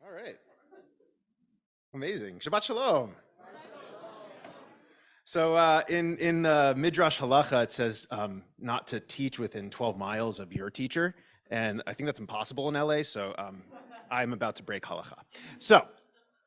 All right. Amazing. Shabbat shalom. So in Midrash Halacha, it says not to teach within 12 miles of your teacher. And I think that's impossible in LA. So I'm about to break halacha. So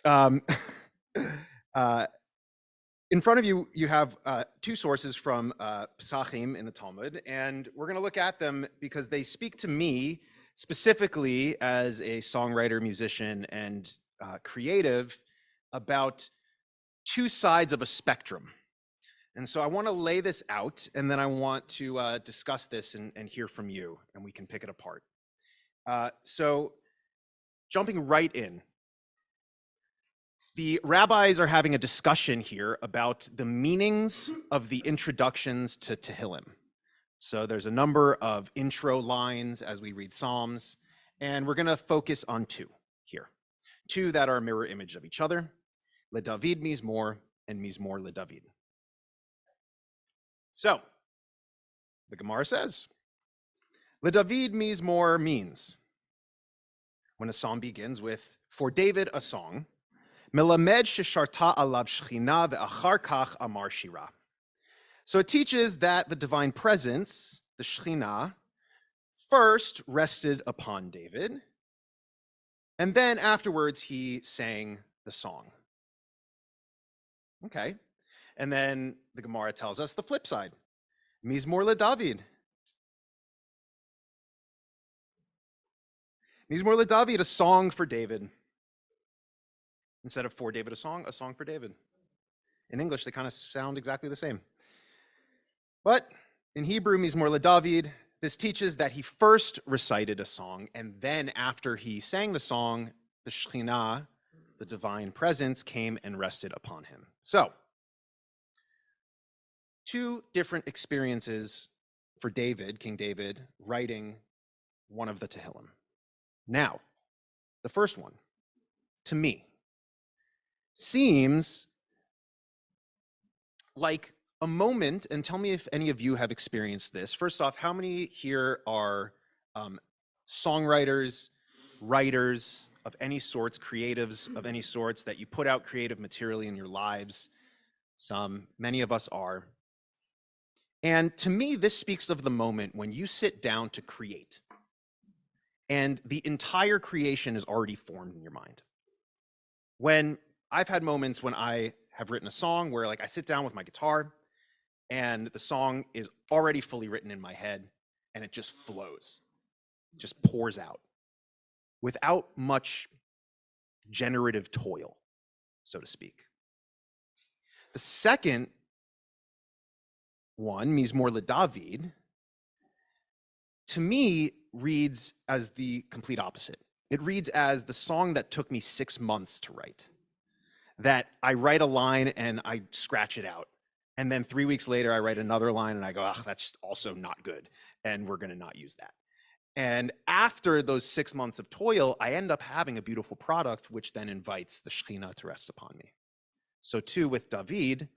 um, in front of you, you have two sources from Pesachim in the Talmud. And we're going to look at them because they speak to me specifically as a songwriter, musician, and creative about two sides of a spectrum. And so I want to lay this out, and then I want to discuss this and hear from you, and we can pick it apart. So jumping right in, the rabbis are having a discussion here about the meanings of the introductions to Tehillim. So there's a number of intro lines as we read Psalms, and we're going to focus on two here. Two that are a mirror image of each other, LeDavid Mizmor and Mizmor LeDavid. So, the Gemara says, LeDavid Mizmor means, when a psalm begins with, for David a song, Melamed shesharta alav shechina ve'achar kach amar shira. So it teaches that the divine presence, the Shekhinah, first rested upon David, and then afterwards he sang the song. Okay. And then the Gemara tells us the flip side. Mizmor LeDavid. Mizmor LeDavid, a song for David. Instead of for David a song for David. In English, they kind of sound exactly the same. But in Hebrew, Mizmor LeDavid, this teaches that he first recited a song, and then after he sang the song, the Shekhinah, the divine presence, came and rested upon him. So, two different experiences for David, King David, writing one of the Tehillim. Now, the first one, to me, seems like a moment, and tell me if any of you have experienced this. First off, how many here are songwriters, writers of any sorts, creatives of any sorts, that you put out creative materially in your lives? Many of us are. And to me, this speaks of the moment when you sit down to create and the entire creation is already formed in your mind. When I've had moments when I have written a song where like I sit down with my guitar and the song is already fully written in my head and it just flows, just pours out without much generative toil, so to speak. The second one, Mizmor LeDavid, to me reads as the complete opposite. It reads as the song that took me 6 months to write, that I write a line and I scratch it out. And then 3 weeks later, I write another line and I go, that's just also not good. And we're going to not use that. And after those 6 months of toil, I end up having a beautiful product, which then invites the Shekhinah to rest upon me. So too with David,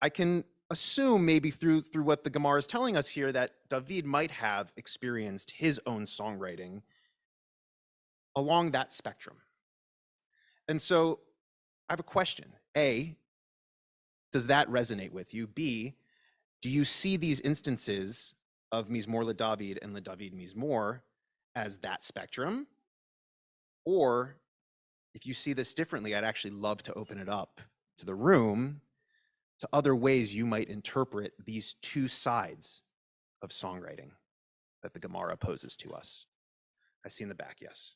I can assume maybe through what the Gemara is telling us here that David might have experienced his own songwriting along that spectrum. And so I have a question. A, does that resonate with you? B, do you see these instances of Mizmor LeDavid and LeDavid Mizmor as that spectrum? Or if you see this differently, I'd actually love to open it up to the room to other ways you might interpret these two sides of songwriting that the Gemara poses to us. I see in the back, yes.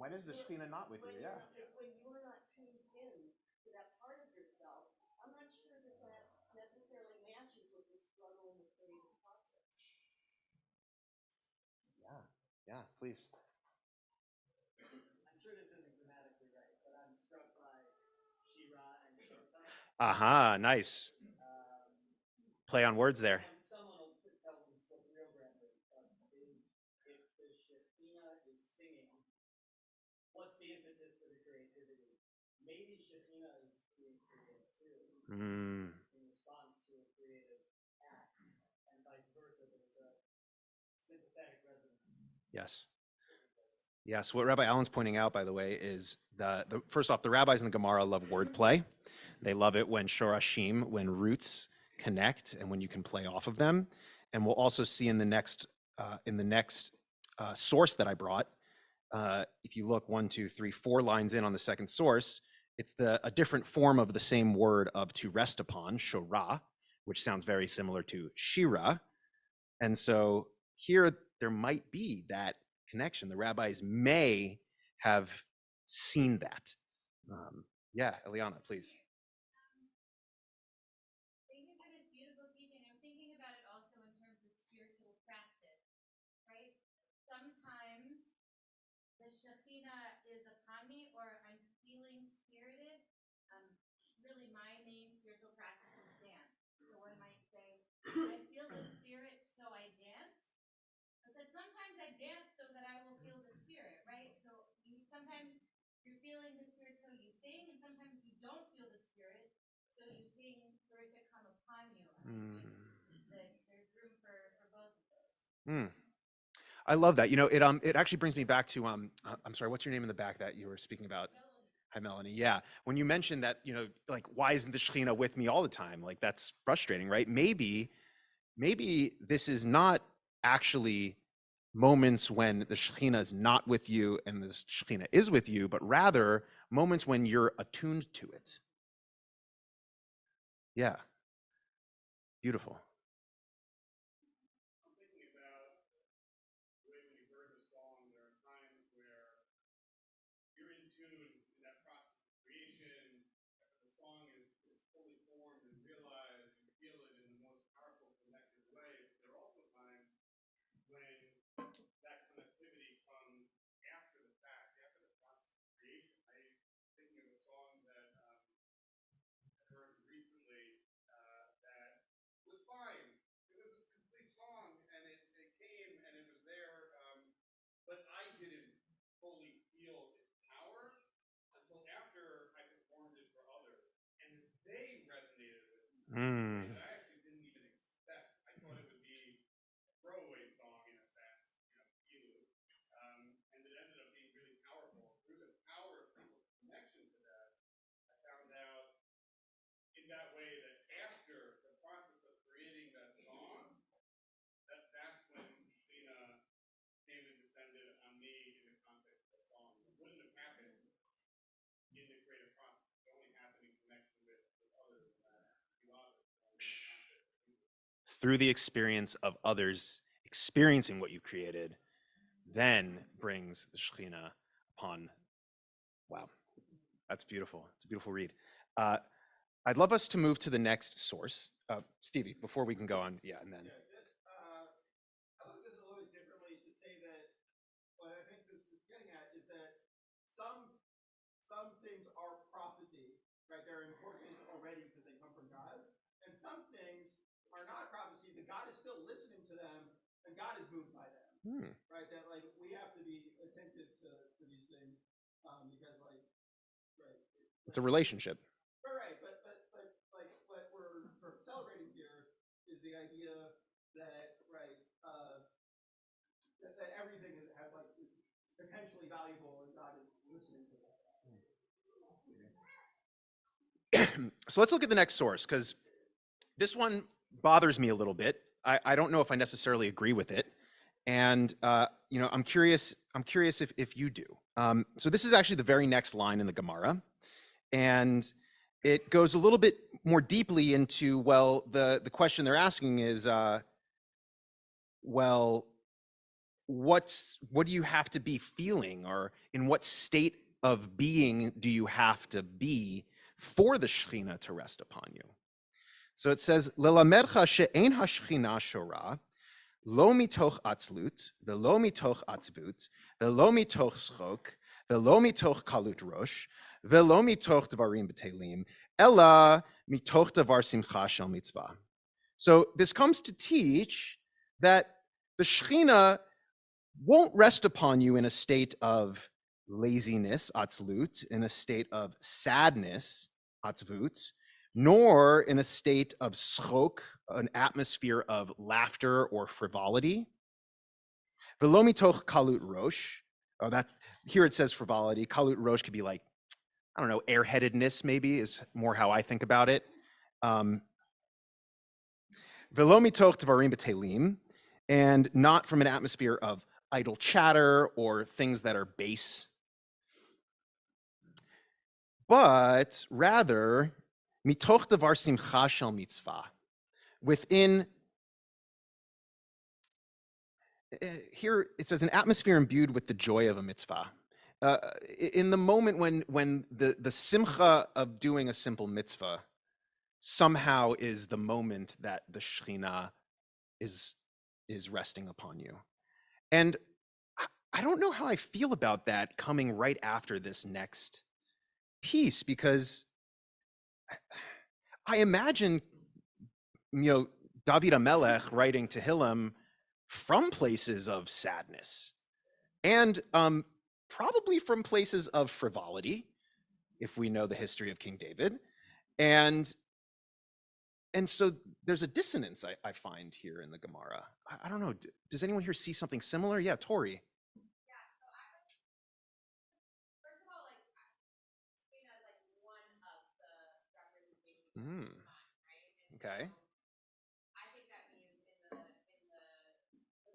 When is the Shekhinah not with you? Yeah. When you're not tuned in to that part of yourself, I'm not sure that that necessarily matches with the struggle in the creative process. Yeah, please. I'm sure this isn't grammatically right, but I'm struck by Shira and Shota. Aha, nice. Play on words there. Someone will tell me what the real grammar is. If the Shekhinah is singing, what's the impetus for the creativity? Maybe Shekhinah is being creative too, in response to a creative act, and vice versa. There's a sympathetic resonance. Yes. Yes, what Rabbi Allen's pointing out, by the way, is first off, the rabbis in the Gemara love wordplay. They love it when shorashim, when roots connect, and when you can play off of them. And we'll also see in the next source that I brought. If you look 1, 2, 3, 4 lines in on the second source, it's a different form of the same word of to rest upon, shorah, which sounds very similar to shira. And so here there might be that connection. The rabbis may have seen that. Yeah, Eliana, please. Thank you for this beautiful teaching. I'm thinking about it also in terms of spiritual practice, right? Sometimes the Shekhinah is upon me, or I'm feeling spirited. Really, my main spiritual practice is dance. So one might say, I feel the spirit, so I dance. But then sometimes I dance so that I will feel the spirit, right? So sometimes you're feeling the spirit, so you sing, and sometimes you don't feel the spirit, so you sing for it to come upon you. And I think that there's room for both of those. I love that. You know, it actually brings me back to I'm sorry, what's your name in the back that you were speaking about? Hi, Melanie. Yeah. When you mentioned that, you know, like, why isn't the Shekhinah with me all the time? Like, that's frustrating, right? Maybe this is not actually moments when the Shekhinah is not with you and the Shekhinah is with you, but rather moments when you're attuned to it. Yeah. Beautiful. Through the experience of others experiencing what you created, then brings the Shekhinah upon. Wow, that's beautiful. It's a beautiful read. I'd love us to move to the next source. Stevie, before we can go on, yeah, and then. I look at this a little bit differently to say that what I think this is getting at is that some things are prophecy, right? They're important already because they come from God. And some things are not prophecy, but God is still listening to them and God is moved by them, right? That like we have to be attentive to these things because like, right. It's a relationship. Right, but like what we're sort of celebrating here is the idea that that everything has like potentially valuable and God is listening to that. So let's look at the next source, because this one bothers me a little bit. I don't know if I necessarily agree with it, and you know, I'm curious if you do. So this is actually the very next line in the Gemara, and it goes a little bit more deeply into, well, the question they're asking is, well, what do you have to be feeling, or in what state of being do you have to be for the Shekhinah to rest upon you? So it says, "Lelamercha she'ein hashchina shora, lo mitoch atzlut, velo mitoch atzvut, velo mitoch schok, velo mitoch kalut rosh, velo mitoch dvarim b'telim, ella mitoch davar simcha shel mitzvah." So this comes to teach that the Shekhinah won't rest upon you in a state of laziness, atzlut, in a state of sadness, atzvut, nor in a state of schok, an atmosphere of laughter or frivolity. Velo mitoch kalut rosh. Oh, that here it says frivolity. Kalut rosh could be like, I don't know, airheadedness maybe is more how I think about it. Velo mitoch dvarim b'telim, and not from an atmosphere of idle chatter or things that are base, but rather mitoch davar simcha shel mitzvah, within, here it says, an atmosphere imbued with the joy of a mitzvah. In the moment when the simcha of doing a simple mitzvah somehow is the moment that the Shekhinah is resting upon you. And I don't know how I feel about that coming right after this next piece, because I imagine, David HaMelech writing Tehillim from places of sadness, and probably from places of frivolity, if we know the history of King David. And so there's a dissonance I find here in the Gemara. I don't know. Does anyone here see something similar? Yeah, Tori. First of all, Shekhinah is one of the representations Mm, of time, right? And okay. so I think that means in the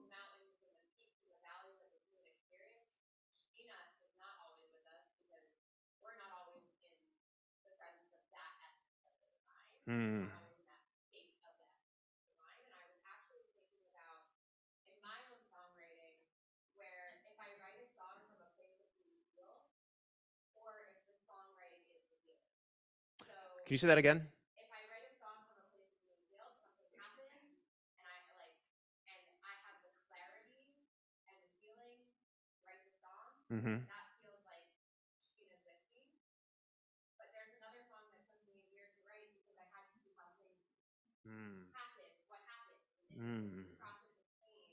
mountains and the peaks and the valleys of the human experience, Shekhinah is not always with us because we're not always in the presence of that essence of the divine. Mm, We're not always in that state of that divine. And I was actually thinking about in my own songwriting, where if I write a song from a place of being healed, or if the songwriting is the healing. So can you say that again? if I write a song from a place of being healed, something happens, and I have the clarity and the feeling to write the song. Mm-hmm. That feels like Shekhinah's with me. But there's another song that took me a year to write because I had to see how things happen, what happened, and the process of pain.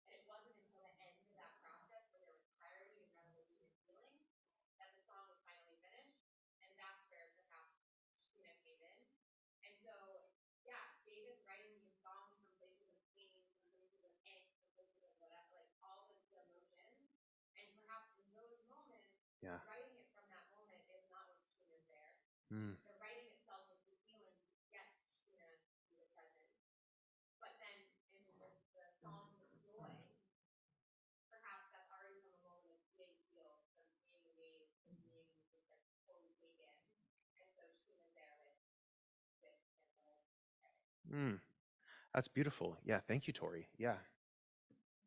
And it wasn't until the end of that process where there was clarity and resolution and healing that the song was finally finished. And that's where perhaps Shekhinah came in. And so, yeah, David's writing these songs from places of pain, from places of angst, from places of whatever, all of the emotions. And perhaps in those moments, Yeah. writing it from that moment is not when Shekhinah's there. Mm. The writing itself is the healing to get Shekhinah to the present. But then in the songs of joy, perhaps that's already from a moment of being healed, from being amazed, from being just totally taken. And so Shekhinah's there with Mm. That's beautiful. Yeah, thank you, Tori. Yeah.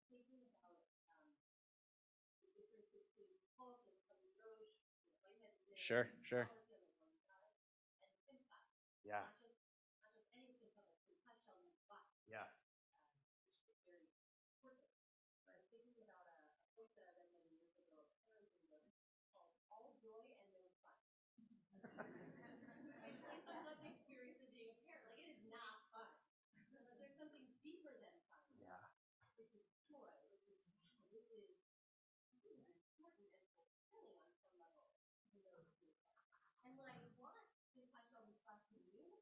Thinking about the difference between hope and kadosh, lightheadedness, Sure. quality on the one side, and simcha. Yeah. Not just any simcha, but simcha shel mitzvah, Yeah. which is very important. So I'm thinking about a quote that I read many years ago, parenting book, called All Joy and No Fun. It's nothing serious to being a parent. It is not fun. But there's something deeper than fun. Yeah. Which is joy, which is important and fulfilling on some level. And what I want simcha shel mitzvah to mean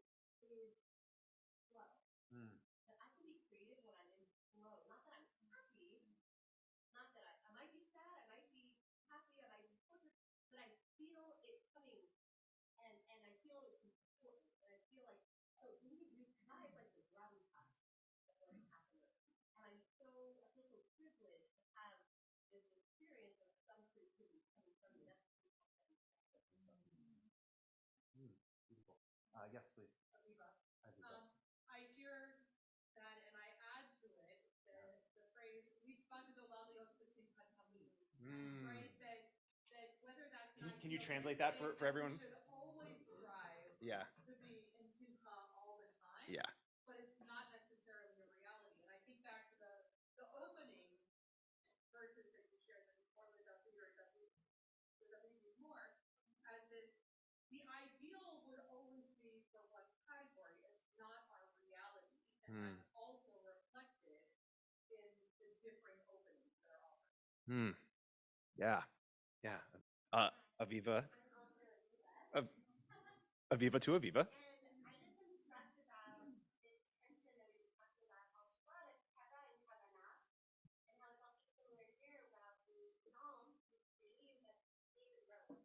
Can you translate that for everyone? We should always strive Yeah. to be in simcha all the time. Yeah. But it's not necessarily a reality. And I think back to the opening verses that you shared before with Rabbi more as this, the ideal would always be for one category. It's not our reality. And that's also reflected in the different openings that are offered. Yeah. Yeah. Aviva. Aviva to Aviva. And I just am struck about this tension that we were talking about, how Shabbat is Kava and Kavanah, and how it's also similar here about the Psalms, which believe that David wrote.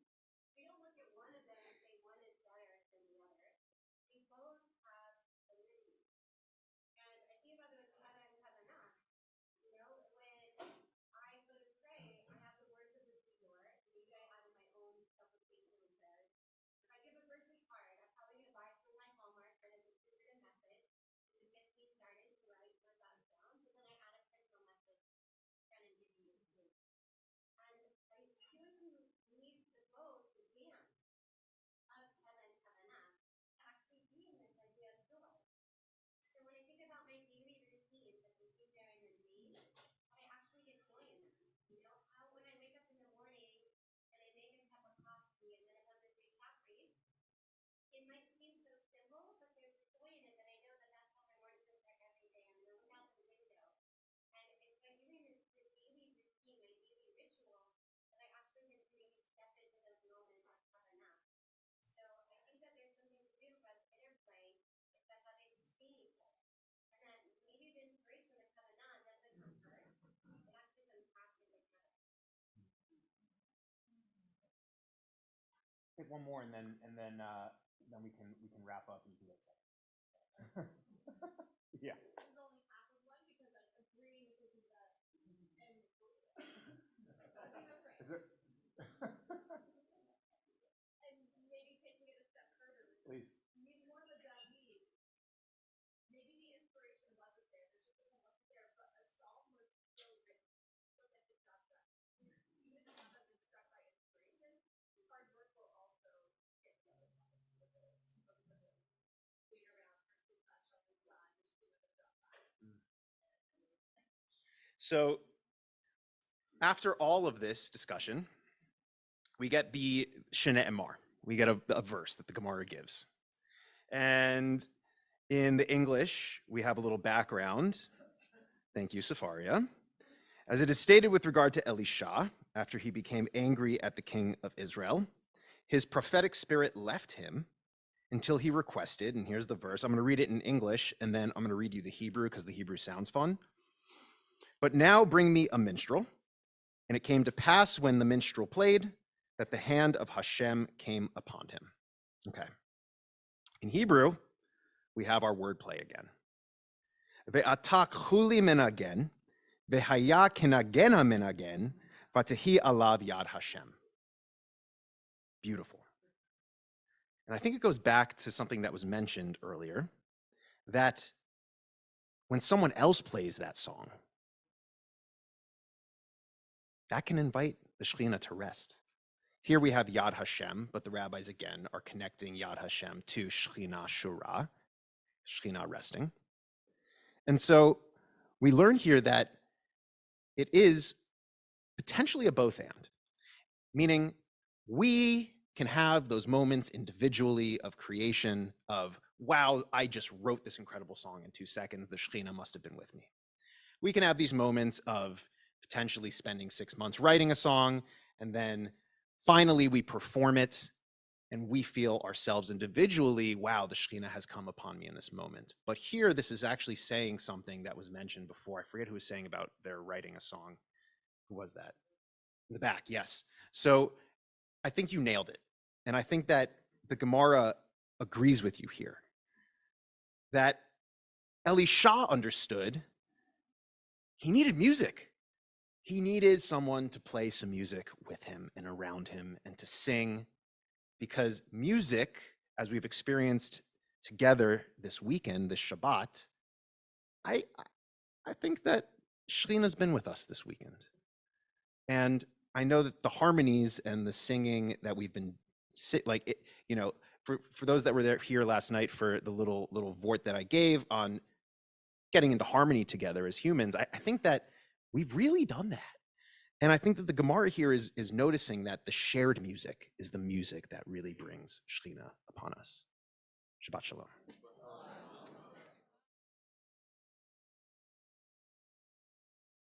We don't look at one of them and say one is better than the other. They both have validity. And I think about it with Kava and Kavanah. You know, when I go to pray, I have the words of the Ziegler, maybe I added my own supplication and prayers. If I give a birthday card, I'm probably going to buy it from my Hallmark and it's a secret message. It gets me started to write what that sounds, and then I add a personal message kind of give you a clue. And I truly need to both the dance of Keva and Kavanah to actually be in this idea of joy. So when I think about my daily routines that we keep there in the day, I actually get joy in them. You know, how when I wake up in the morning and I make a cup of coffee and then I have the great cat read, it might seem so simple, but there's joy in it that I know that that's how my morning feels like every day. I'm looking out the window. And it's by doing this daily routine, my daily ritual, that I actually get to maybe step into those moments of Kavanah. So I think that there's something to do about the interplay, is that how they sustain each other. And that maybe the inspiration of Kavanah doesn't come first, it actually comes after the Keva. Take one more and then we can wrap up and you can get set. Yeah. This is only half of one because I'm agreeing with the end. Is there? And maybe taking it a step further. Please. Need more of a David. Maybe the inspiration wasn't there, the shikha wasn't there, but a psalm was still written so that it got done. Even if you haven't been struck by inspiration, hard work will also get the other side of the being around So after all of this discussion, we get the Shene Emar. We get a verse that the Gemara gives. And in the English, we have a little background. Thank you, Safaria. As it is stated with regard to Elisha, after he became angry at the king of Israel, his prophetic spirit left him until he requested, and here's the verse. I'm going to read it in English, and then I'm going to read you the Hebrew because the Hebrew sounds fun. But now bring me a minstrel. And it came to pass when the minstrel played that the hand of Hashem came upon him. Okay. In Hebrew, we have our wordplay again. Ve'atak chuli menagen, ve'haya kenagena menagen, v'tehi alav yad Hashem. Beautiful. And I think it goes back to something that was mentioned earlier, that when someone else plays that song, that can invite the Shekhinah to rest. Here we have Yad Hashem, but the rabbis again are connecting Yad Hashem to Shekhinah Shura, Shekhinah resting. And so we learn here that it is potentially a both and, meaning we can have those moments individually of creation of, wow, I just wrote this incredible song in 2 seconds. The Shekhinah must have been with me. We can have these moments of potentially spending 6 months writing a song, and then finally we perform it and we feel ourselves individually, wow, the Shekhinah has come upon me in this moment. But here, this is actually saying something that was mentioned before. I forget who was saying about their writing a song. Who was that? In the back, yes. So I think you nailed it. And I think that the Gemara agrees with you here. That Elisha understood he needed music. He needed someone to play some music with him and around him and to sing, because music, as we've experienced together this weekend, this Shabbat, I think that Shekhinah's been with us this weekend. And I know that the harmonies and the singing that we've been for those that were here last night for the little vort that I gave on getting into harmony together as humans, I think that we've really done that. And I think that the Gemara here is noticing that the shared music is the music that really brings Shekhinah upon us. Shabbat Shalom.